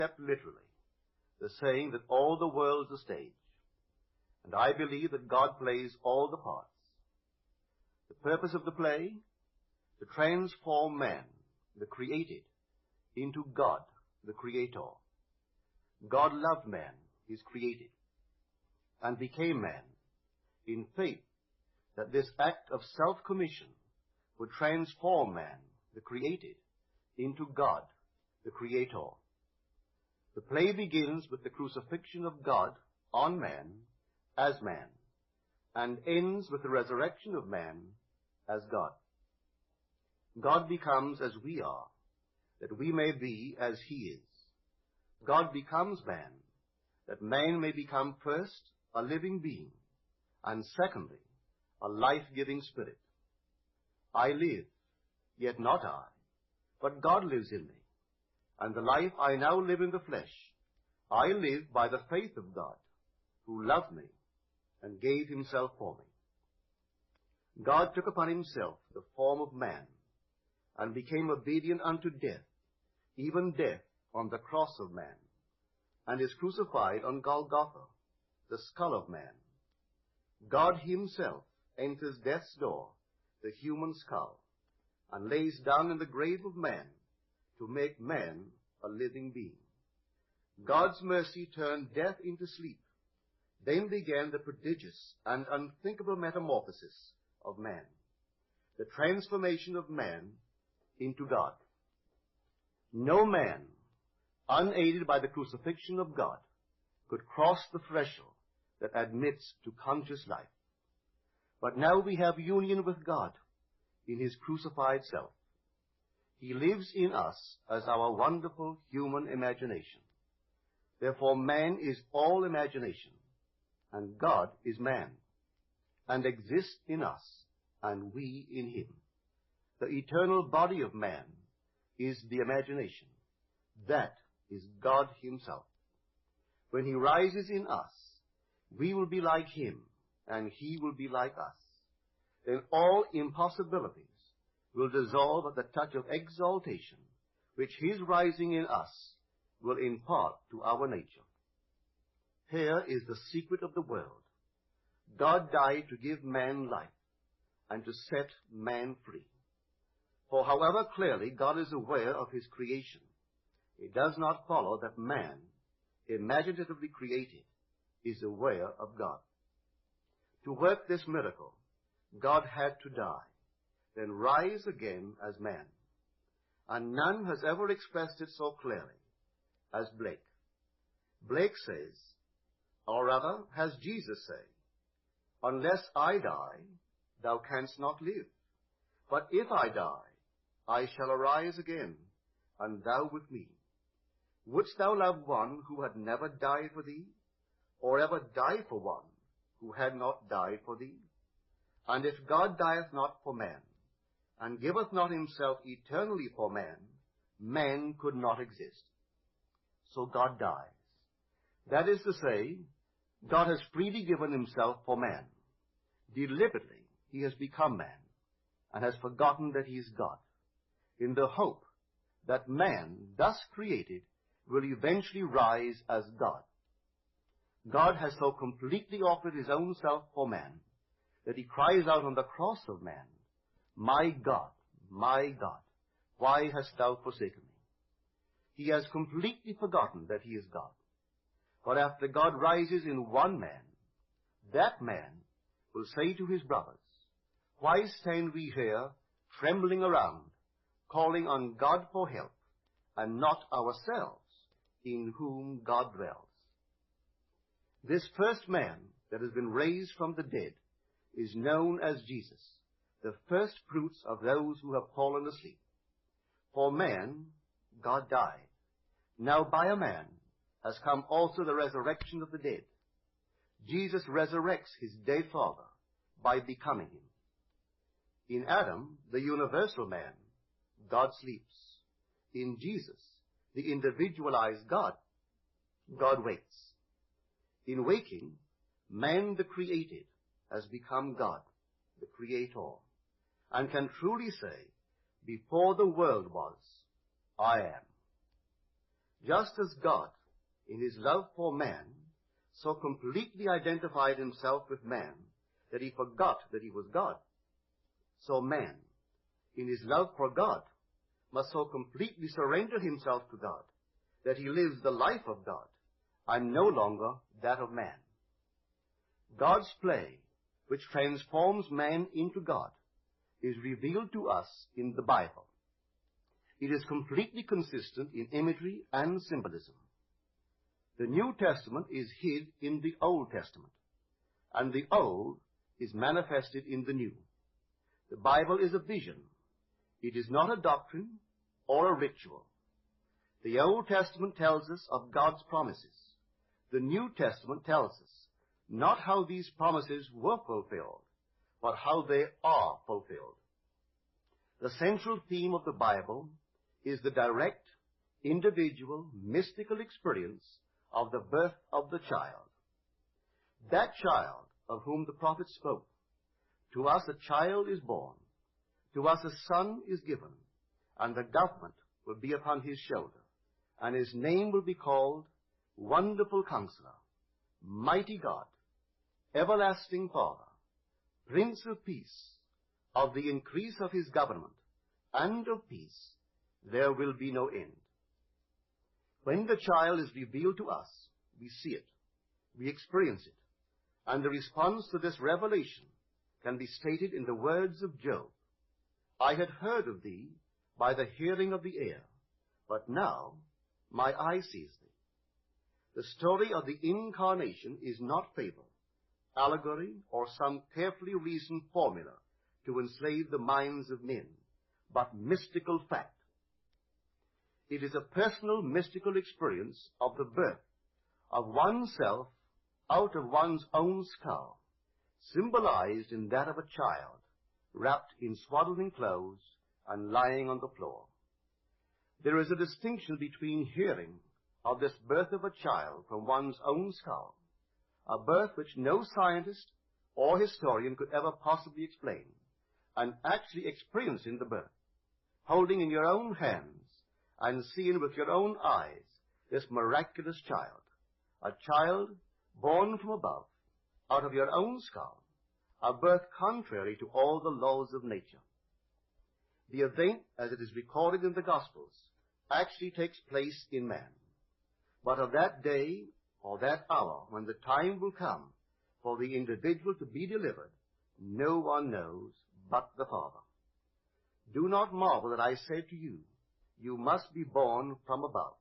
accept literally the saying that all the world's a stage, and I believe that God plays all the parts. The purpose of the play? To transform man, the created, into God, the Creator. God loved man, his created, and became man in faith that this act of self-commission would transform man, the created, into God, the Creator. The play begins with the crucifixion of God on man as man, and ends with the resurrection of man as God. God becomes as we are, that we may be as he is. God becomes man, that man may become first a living being, and secondly, a life-giving spirit. I live, yet not I, but God lives in me. And the life I now live in the flesh, I live by the faith of God, who loved me and gave himself for me. God took upon himself the form of man, and became obedient unto death, even death on the cross of man, and is crucified on Golgotha, the skull of man. God himself enters death's door, the human skull, and lays down in the grave of man to make man a living being. God's mercy turned death into sleep. Then began the prodigious and unthinkable metamorphosis of man, the transformation of man into God. No man, unaided by the crucifixion of God, could cross the threshold that admits to conscious life. But now we have union with God in his crucified self. He lives in us as our wonderful human imagination. Therefore man is all imagination, and God is man, and exists in us, and we in him. The eternal body of man is the imagination. That is God himself. When he rises in us, we will be like him, and he will be like us. Then all impossibilities will dissolve at the touch of exaltation, which his rising in us will impart to our nature. Here is the secret of the world. God died to give man life, and to set man free. For however clearly God is aware of his creation, it does not follow that man, imaginatively created, is aware of God. To work this miracle, God had to die, then rise again as man. And none has ever expressed it so clearly as Blake. Blake says, or rather has Jesus say, unless I die, thou canst not live. But if I die, I shall arise again, and thou with me. Wouldst thou love one who had never died for thee, or ever die for one who had not died for thee? And if God dieth not for man, and giveth not himself eternally for man, man could not exist. So God dies. That is to say, God has freely given himself for man. Deliberately, he has become man, and has forgotten that he is God, in the hope that man, thus created, will eventually rise as God. God has so completely offered his own self for man, that he cries out on the cross of man, my God, why hast thou forsaken me? He has completely forgotten that he is God. But after God rises in one man, that man will say to his brothers, why stand we here trembling around, calling on God for help, and not ourselves, in whom God dwells? This first man that has been raised from the dead is known as Jesus, the first fruits of those who have fallen asleep. For man, God died. Now by a man has come also the resurrection of the dead. Jesus resurrects his dead father by becoming him. In Adam, the universal man, God sleeps. In Jesus, the individualized God, God wakes. In waking, man the created has become God, the Creator, and can truly say, before the world was, I am. Just as God, in his love for man, so completely identified himself with man that he forgot that he was God, so man, in his love for God, must so completely surrender himself to God that he lives the life of God and no longer that of man. God's play, which transforms man into God, is revealed to us in the Bible. It is completely consistent in imagery and symbolism. The New Testament is hid in the Old Testament, and the Old is manifested in the New. The Bible is a vision. It is not a doctrine or a ritual. The Old Testament tells us of God's promises. The New Testament tells us not how these promises were fulfilled, but how they are fulfilled. The central theme of the Bible is the direct, individual, mystical experience of the birth of the child. That child of whom the prophet spoke. To us a child is born, to us a son is given, and the government will be upon his shoulder, and his name will be called Wonderful Counselor, Mighty God, Everlasting Father, Prince of Peace. Of the increase of his government and of peace there will be no end. When the child is revealed to us, we see it, we experience it, and the response to this revelation can be stated in the words of Job. I had heard of thee by the hearing of the ear, but now my eye sees thee. The story of the incarnation is not fable, allegory, or some carefully reasoned formula to enslave the minds of men, but mystical fact. It is a personal mystical experience of the birth of oneself out of one's own skull, symbolized in that of a child, wrapped in swaddling clothes and lying on the floor. There is a distinction between hearing of this birth of a child from one's own skull, a birth which no scientist or historian could ever possibly explain, and actually experiencing the birth, holding in your own hands and seeing with your own eyes this miraculous child, a child born from above, out of your own skull, a birth contrary to all the laws of nature. The event, as it is recorded in the Gospels, actually takes place in man. But of that day or that hour when the time will come for the individual to be delivered, no one knows but the Father. Do not marvel that I say to you, you must be born from above.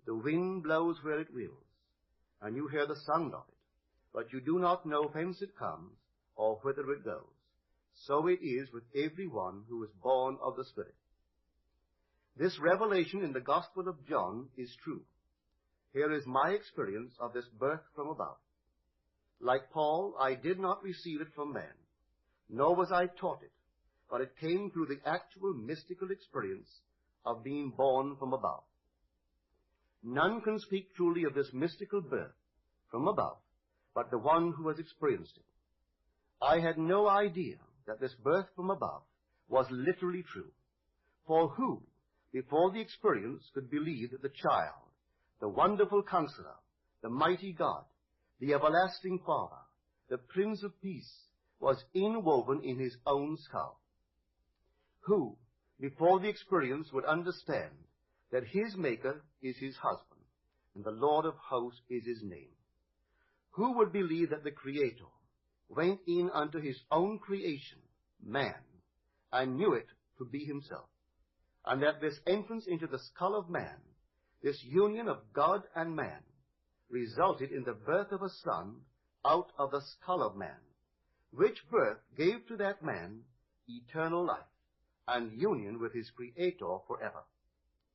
The wind blows where it wills, and you hear the sound of it, but you do not know whence it comes or whither it goes. So it is with everyone who is born of the Spirit. This revelation in the Gospel of John is true. Here is my experience of this birth from above. Like Paul, I did not receive it from man, nor was I taught it, but it came through the actual mystical experience of being born from above. None can speak truly of this mystical birth from above but the one who has experienced it. I had no idea that this birth from above was literally true. For who, before the experience, could believe that the child, the Wonderful Counselor, the Mighty God, the Everlasting Father, the Prince of Peace, was inwoven in his own skull? Who, before the experience, would understand that his Maker is his husband, and the Lord of hosts is his name? Who would believe that the Creator went in unto his own creation, man, and knew it to be himself, and that this entrance into the skull of man, this union of God and man, resulted in the birth of a son out of the skull of man, which birth gave to that man eternal life and union with his Creator forever?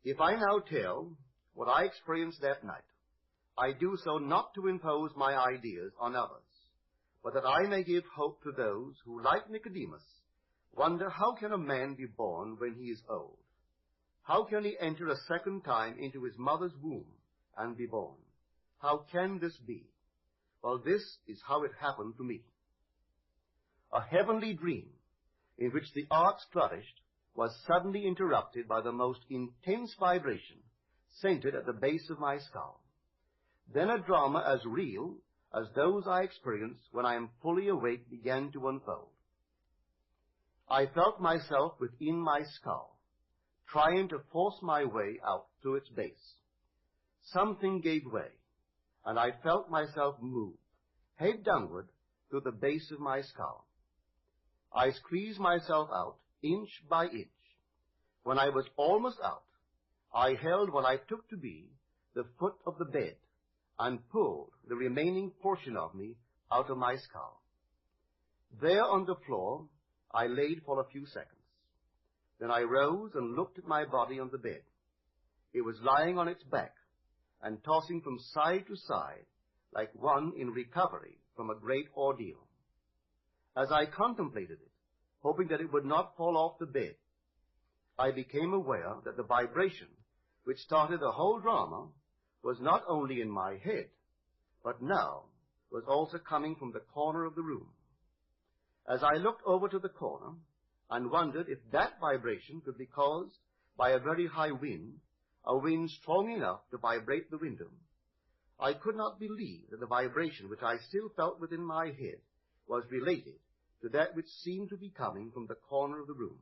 If I now tell what I experienced that night, I do so not to impose my ideas on others, but that I may give hope to those who, like Nicodemus, wonder how can a man be born when he is old? How can he enter a second time into his mother's womb and be born? How can this be? Well, this is how it happened to me. A heavenly dream in which the arts flourished was suddenly interrupted by the most intense vibration centered at the base of my skull. Then a drama as real as those I experience when I am fully awake began to unfold. I felt myself within my skull, trying to force my way out through its base. Something gave way, and I felt myself move, head downward, through the base of my skull. I squeezed myself out, inch by inch. When I was almost out, I held what I took to be the foot of the bed and pulled the remaining portion of me out of my skull. There on the floor, I laid for a few seconds. Then I rose and looked at my body on the bed. It was lying on its back and tossing from side to side like one in recovery from a great ordeal. As I contemplated it, hoping that it would not fall off the bed, I became aware that the vibration which started the whole drama was not only in my head, but now was also coming from the corner of the room. As I looked over to the corner and wondered if that vibration could be caused by a very high wind, a wind strong enough to vibrate the window, I could not believe that the vibration which I still felt within my head was related to that which seemed to be coming from the corner of the room.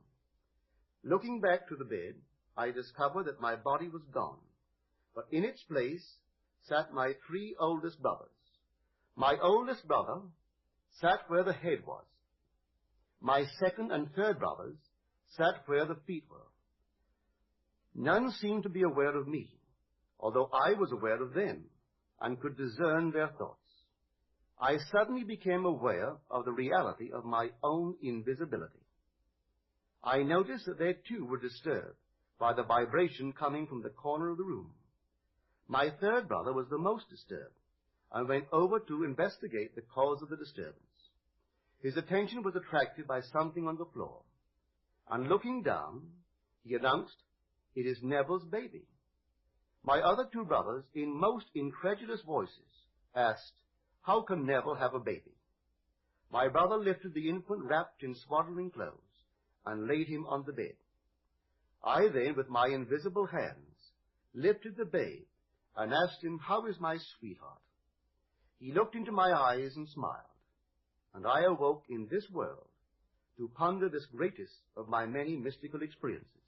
Looking back to the bed, I discovered that my body was gone, but in its place sat my 3 oldest brothers. My oldest brother sat where the head was. My second and third brothers sat where the feet were. None seemed to be aware of me, although I was aware of them and could discern their thoughts. I suddenly became aware of the reality of my own invisibility. I noticed that they too were disturbed by the vibration coming from the corner of the room. My third brother was the most disturbed and went over to investigate the cause of the disturbance. His attention was attracted by something on the floor, and looking down, he announced, "It is Neville's baby." My other 2 brothers, in most incredulous voices, asked, "How can Neville have a baby?" My brother lifted the infant wrapped in swaddling clothes and laid him on the bed. I then, with my invisible hands, lifted the babe and asked him, "How is my sweetheart?" He looked into my eyes and smiled, and I awoke in this world to ponder this greatest of my many mystical experiences.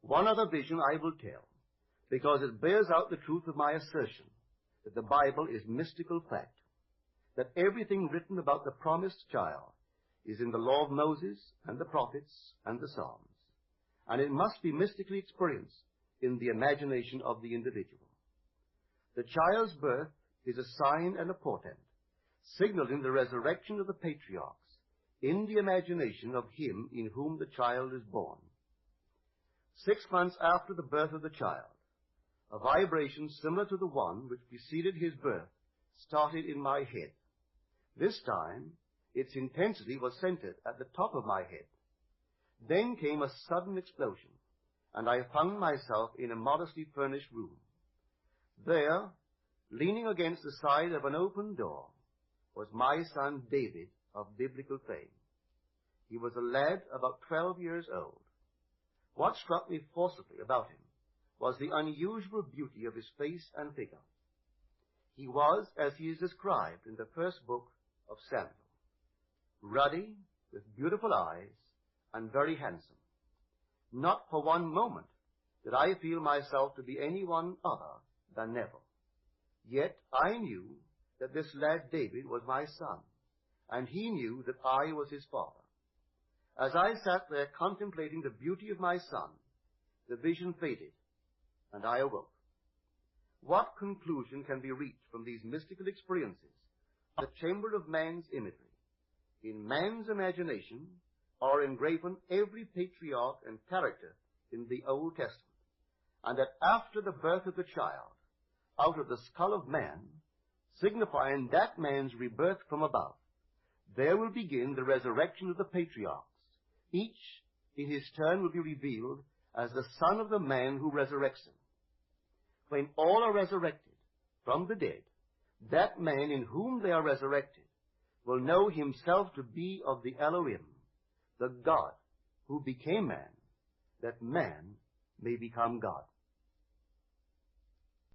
One other vision I will tell, because it bears out the truth of my assertion that the Bible is mystical fact, that everything written about the promised child is in the law of Moses and the prophets and the Psalms, and it must be mystically experienced in the imagination of the individual. The child's birth is a sign and a portent, signaling the resurrection of the patriarchs in the imagination of him in whom the child is born. 6 months after the birth of the child, a vibration similar to the one which preceded his birth started in my head. This time, its intensity was centered at the top of my head. Then came a sudden explosion, and I found myself in a modestly furnished room. There, leaning against the side of an open door, was my son David of biblical fame. He was a lad about 12 years old. What struck me forcibly about him was the unusual beauty of his face and figure. He was, as he is described in the first book of Samuel, ruddy, with beautiful eyes, and very handsome. Not for one moment did I feel myself to be anyone other than Neville. Yet I knew that this lad David was my son, and he knew that I was his father. As I sat there contemplating the beauty of my son, the vision faded, and I awoke. What conclusion can be reached from these mystical experiences? The chamber of man's imagery. In man's imagination are engraven every patriarch and character in the Old Testament, and that after the birth of the child, out of the skull of man, signifying that man's rebirth from above, there will begin the resurrection of the patriarchs. Each, in his turn, will be revealed as the son of the man who resurrects him. When all are resurrected from the dead, that man in whom they are resurrected will know himself to be of the Elohim, the God who became man, that man may become God.